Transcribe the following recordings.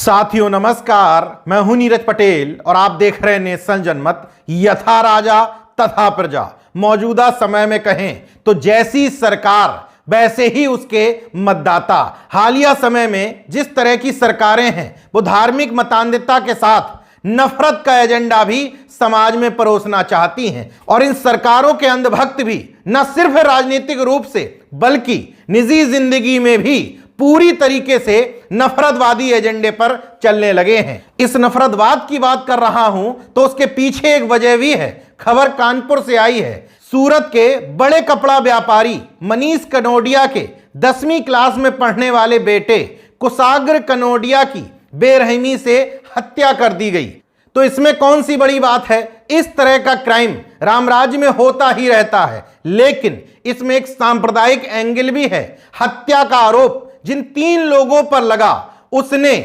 साथियों नमस्कार, मैं हूं नीरज पटेल और आप देख रहे हैं नेशन जनमत। यथा राजा तथा प्रजा। मौजूदा समय में कहें तो जैसी सरकार वैसे ही उसके मतदाता। हालिया समय में जिस तरह की सरकारें हैं वो धार्मिक मतान्धता के साथ नफरत का एजेंडा भी समाज में परोसना चाहती हैं और इन सरकारों के अंधभक्त भी न सिर्फ राजनीतिक रूप से बल्कि निजी जिंदगी में भी पूरी तरीके से नफरतवादी एजेंडे पर चलने लगे हैं। इस नफरतवाद की बात कर रहा हूं तो उसके पीछे एक वजह भी है। खबर कानपुर से आई है। सूरत के बड़े कपड़ा व्यापारी मनीष कनोडिया के 10वीं क्लास में पढ़ने वाले बेटे कुशाग्र कनोडिया की बेरहमी से हत्या कर दी गई। तो इसमें कौन सी बड़ी बात है? इस तरह का क्राइम रामराज्य में होता ही रहता है, लेकिन इसमें एक सांप्रदायिक एंगल भी है। हत्या का आरोप जिन 3 लोगों पर लगा, उसने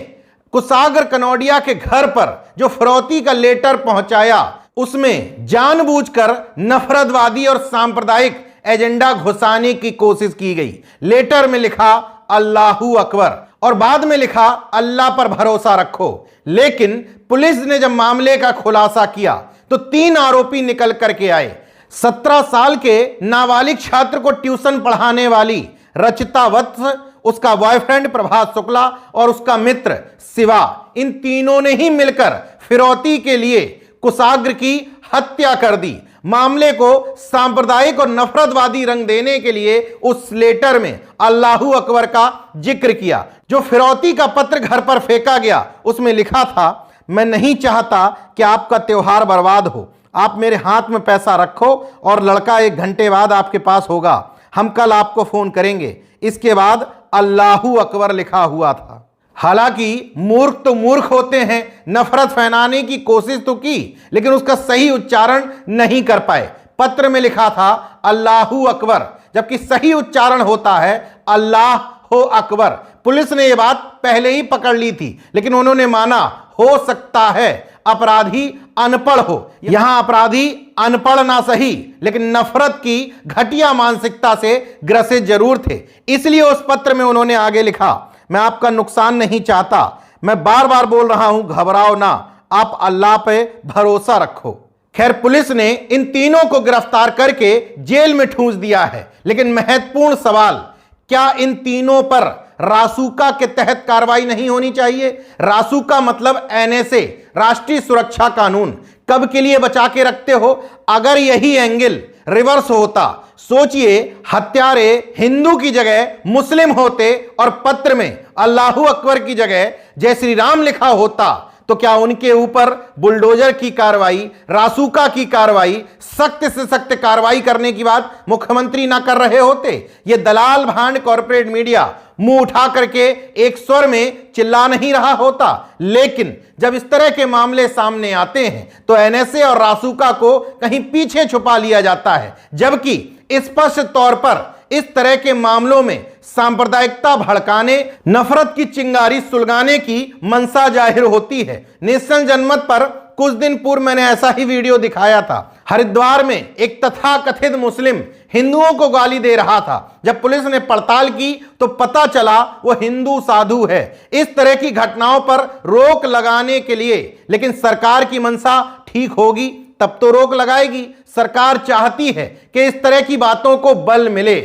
कुशाग्र कनोडिया के घर पर जो फिरौती का लेटर पहुंचाया उसमें जानबूझकर नफरतवादी और सांप्रदायिक एजेंडा घुसाने की कोशिश की गई। लेटर में लिखा अल्लाहू अकबर और बाद में लिखा अल्लाह पर भरोसा रखो। लेकिन पुलिस ने जब मामले का खुलासा किया तो 3 आरोपी निकल करके आए। 17 साल के नाबालिग छात्र को ट्यूशन पढ़ाने वाली रचिता वत्स, उसका बॉयफ्रेंड प्रभात शुक्ला और उसका मित्र शिवा, इन तीनों ने ही मिलकर फिरौती के लिए कुशाग्र की हत्या कर दी। मामले को सांप्रदायिक और नफरतवादी रंग देने के लिए उस लेटर में अल्लाहू अकबर का जिक्र किया। जो फिरौती का पत्र घर पर फेंका गया उसमें लिखा था, मैं नहीं चाहता कि आपका त्योहार बर्बाद हो। आप मेरे हाथ में पैसा रखो और लड़का 1 घंटे बाद आपके पास होगा। हम कल आपको फोन करेंगे। इसके बाद अल्लाहू अकबर लिखा हुआ था। हालांकि मूर्ख तो मूर्ख होते हैं, नफरत फैलाने की कोशिश तो की लेकिन उसका सही उच्चारण नहीं कर पाए। पत्र में लिखा था अल्लाहू अकबर, जबकि सही उच्चारण होता है अल्लाह हो अकबर। पुलिस ने यह बात पहले ही पकड़ ली थी, लेकिन उन्होंने माना हो सकता है अपराधी अनपढ़ हो। यहां अपराधी अनपढ़ ना सही लेकिन नफरत की घटिया मानसिकता से ग्रसित जरूर थे। इसलिए उस पत्र में उन्होंने आगे लिखा, मैं आपका नुकसान नहीं चाहता। मैं बार बार बोल रहा हूं, घबराओ ना, आप अल्लाह पे भरोसा रखो। खैर, पुलिस ने इन तीनों को गिरफ्तार करके जेल में ठूंस दिया है। लेकिन महत्वपूर्ण सवाल, क्या इन तीनों पर रासुका के तहत कार्रवाई नहीं होनी चाहिए? रासुका मतलब एनएसए, राष्ट्रीय सुरक्षा कानून। कब के लिए बचा के रखते हो? अगर यही एंगल रिवर्स होता, सोचिए हत्यारे हिंदू की जगह मुस्लिम होते और पत्र में अल्लाहू अकबर की जगह जय श्री राम लिखा होता, तो क्या उनके ऊपर बुलडोजर की कार्रवाई, रासुका की कार्रवाई, सख्त से सख्त कार्रवाई करने की बात मुख्यमंत्री ना कर रहे होते? ये दलाल भांड कॉर्पोरेट मीडिया मुंह उठा करके एक स्वर में चिल्ला नहीं रहा होता। लेकिन जब इस तरह के मामले सामने आते हैं तो एनएसए और रासुका को कहीं पीछे छुपा लिया जाता है, जबकि स्पष्ट तौर पर इस तरह के मामलों में सांप्रदायिकता भड़काने, नफरत की चिंगारी सुलगाने की मंशा जाहिर होती है। नेशन जनमत पर कुछ दिन पूर्व मैंने ऐसा ही वीडियो दिखाया था। हरिद्वार में एक तथाकथित मुस्लिम हिंदुओं को गाली दे रहा था। जब पुलिस ने पड़ताल की तो पता चला वो हिंदू साधु है। इस तरह की घटनाओं पर रोक लगाने के लिए लेकिन सरकार की मंशा ठीक होगी तब तो रोक लगाएगी। सरकार चाहती है कि इस तरह की बातों को बल मिले,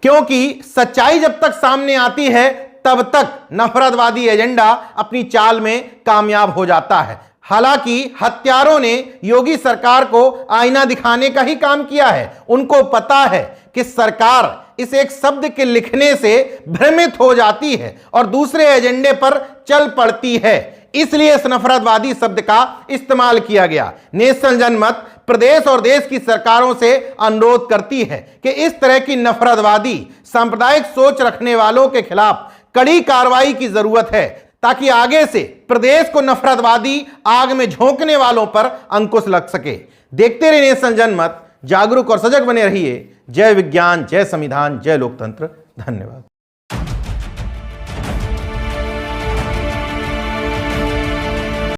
क्योंकि सच्चाई जब तक सामने आती है तब तक नफरतवादी एजेंडा अपनी चाल में कामयाब हो जाता है। हालांकि हत्यारों ने योगी सरकार को आईना दिखाने का ही काम किया है। उनको पता है कि सरकार इस एक शब्द के लिखने से भ्रमित हो जाती है और दूसरे एजेंडे पर चल पड़ती है। इसलिए इस नफरतवादी शब्द का इस्तेमाल किया गया। नेशन जनमत प्रदेश और देश की सरकारों से अनुरोध करती है कि इस तरह की नफरतवादी सांप्रदायिक सोच रखने वालों के खिलाफ कड़ी कार्रवाई की जरूरत है, ताकि आगे से प्रदेश को नफरतवादी आग में झोंकने वालों पर अंकुश लग सके। देखते रहिए नेशन जनमत, जागरूक और सजग बने रहिए। जय विज्ञान, जय संविधान, जय लोकतंत्र। धन्यवाद।